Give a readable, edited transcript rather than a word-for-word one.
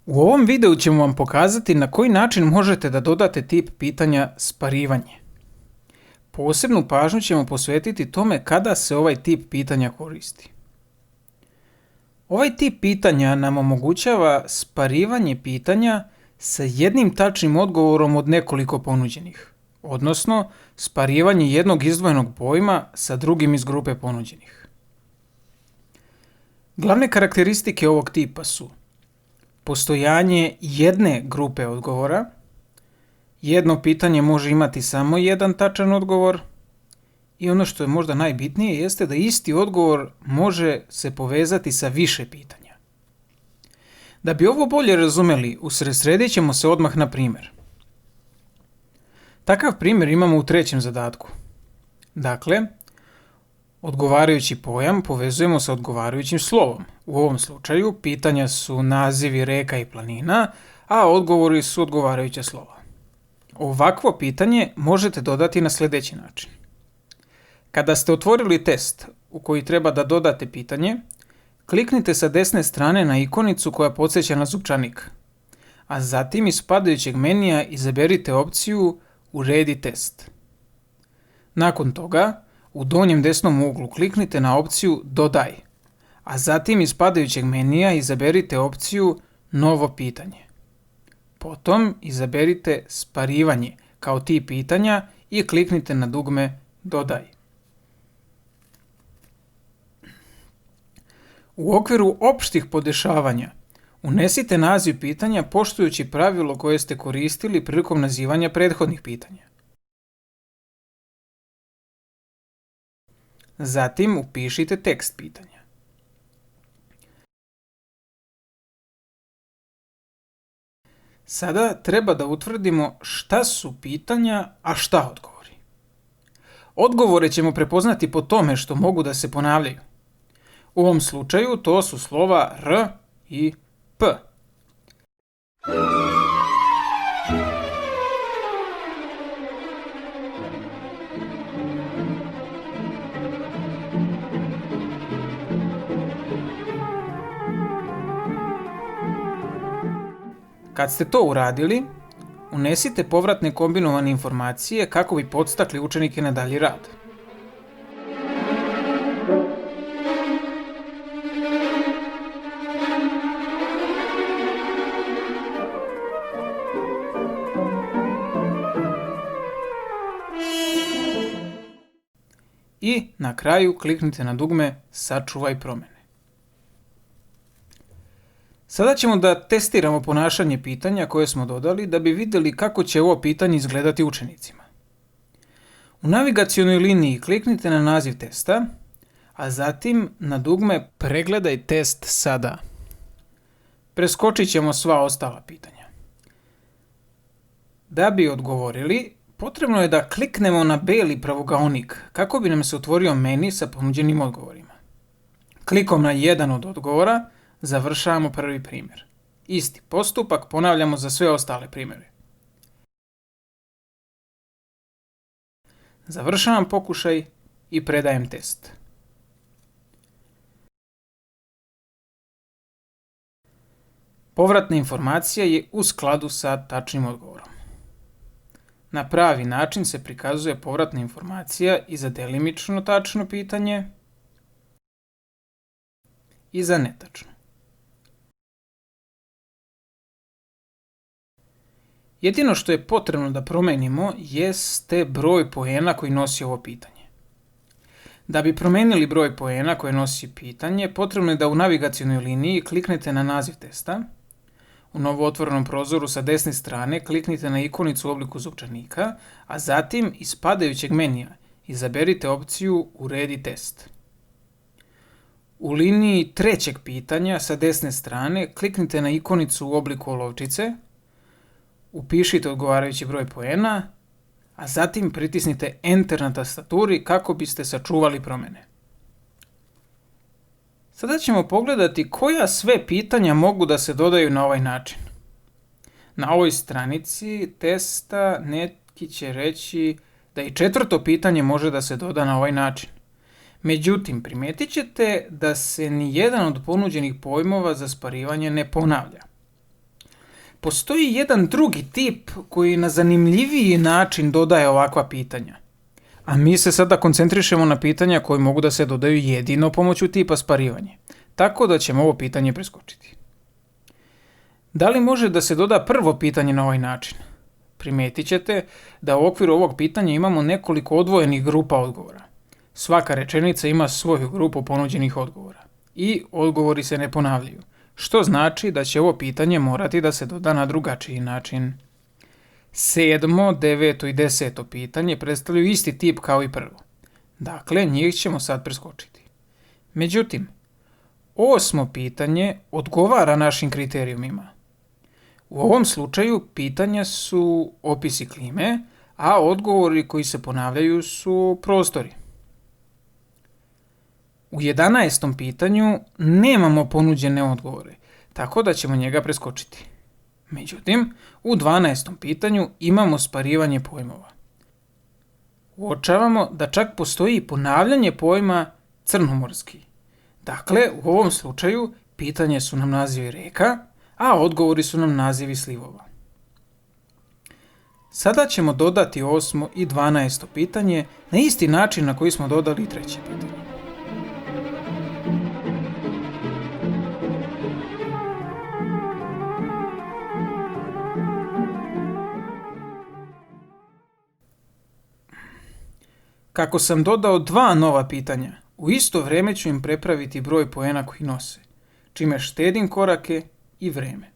U ovom videu ćemo vam pokazati na koji način možete da dodate tip pitanja sparivanje. Posebnu pažnju ćemo posvetiti tome kada se ovaj tip pitanja koristi. Ovaj tip pitanja nam omogućava sparivanje pitanja sa jednim tačnim odgovorom od nekoliko ponuđenih, odnosno sparivanje jednog izdvojenog pojma sa drugim iz grupe ponuđenih. Glavne karakteristike ovog tipa su postojanje jedne grupe odgovora, jedno pitanje može imati samo jedan tačan odgovor i ono što je možda najbitnije jeste da isti odgovor može se povezati sa više pitanja. Da bi ovo bolje razumeli, usredsredit ćemo se odmah na primjer. Takav primjer imamo u trećem zadatku. Dakle, odgovarajući pojam povezujemo sa odgovarajućim slovom. U ovom slučaju pitanja su nazivi reka i planina, a odgovori su odgovarajuća slova. Ovakvo pitanje možete dodati na sljedeći način. Kada ste otvorili test u koji treba da dodate pitanje, kliknite sa desne strane na ikonicu koja podsjeća na zupčanik, a zatim iz padajućeg menija izaberite opciju Uredi test. Nakon toga, u donjem desnom uglu kliknite na opciju Dodaj, a zatim iz padajućeg menija izaberite opciju Novo pitanje. Potom izaberite Sparivanje kao tip pitanja i kliknite na dugme Dodaj. U okviru opštih podešavanja unesite naziv pitanja poštujući pravilo koje ste koristili prilikom nazivanja prethodnih pitanja. Zatim upišite tekst pitanja. Sada treba da utvrdimo šta su pitanja, a šta odgovori. Odgovore ćemo prepoznati po tome što mogu da se ponavljaju. U ovom slučaju to su slova R i P. Kad ste to uradili, unesite povratne kombinovane informacije kako bi podstakli učenike na dalji rad. I na kraju kliknite na dugme Sačuvaj promene. Sada ćemo da testiramo ponašanje pitanja koje smo dodali da bi vidjeli kako će ovo pitanje izgledati učenicima. U navigacionoj liniji kliknite na naziv testa, a zatim na dugme Pregledaj test sada. Preskočit ćemo sva ostala pitanja. Da bi odgovorili, potrebno je da kliknemo na beli pravogaonik kako bi nam se otvorio meni sa ponuđenim odgovorima. Klikom na jedan od odgovora završavamo prvi primjer. Isti postupak ponavljamo za sve ostale primjere. Završavam pokušaj i predajem test. Povratna informacija je u skladu sa tačnim odgovorom. Na pravi način se prikazuje povratna informacija i za delimično tačno pitanje i za netačno. Jedino što je potrebno da promenimo jeste broj poena koji nosi ovo pitanje. Da bi promenili broj poena koji nosi pitanje, potrebno je da u navigacionoj liniji kliknete na naziv testa, u novootvorenom prozoru sa desne strane kliknite na ikonicu u obliku zupčanika, a zatim iz padajućeg menija izaberite opciju Uredi test. U liniji trećeg pitanja sa desne strane kliknite na ikonicu u obliku olovčice, upišite odgovarajući broj poena, a zatim pritisnite Enter na tastaturi kako biste sačuvali promene. Sada ćemo pogledati koja sve pitanja mogu da se dodaju na ovaj način. Na ovoj stranici testa neki će reći da i četvrto pitanje može da se doda na ovaj način. Međutim, primetit ćete da se ni jedan od ponuđenih pojmova za sparivanje ne ponavlja. postoji jedan drugi tip koji na zanimljiviji način dodaje ovakva pitanja. A mi se sada koncentrišemo na pitanja koji mogu da se dodaju jedino pomoću tipa sparivanje. Tako da ćemo ovo pitanje preskočiti. Da li može da se doda prvo pitanje na ovaj način? Primetit ćete da u okviru ovog pitanja imamo nekoliko odvojenih grupa odgovora. Svaka rečenica ima svoju grupu ponuđenih odgovora. I odgovori se ne ponavljaju. Što znači da će ovo pitanje morati da se doda na drugačiji način. 7., 9. i 10. pitanje predstavljaju isti tip kao i prvo. Dakle, njih ćemo sad preskočiti. Međutim, 8. pitanje odgovara našim kriterijumima. U ovom slučaju pitanja su opisi klime, a odgovori koji se ponavljaju su prostori. U 11. pitanju nemamo ponuđene odgovore, tako da ćemo njega preskočiti. Međutim, u 12. pitanju imamo sparivanje pojmova. Uočavamo da čak postoji ponavljanje pojma crnomorski. Dakle, u ovom slučaju pitanje su nam nazivi reka, a odgovori su nam nazivi slivova. Sada ćemo dodati 8. i 12. pitanje na isti način na koji smo dodali 3. pitanje. Kako sam dodao 2 nova pitanja, u isto vreme ću im prepraviti broj poena koji nose, čime štedim korake i vreme.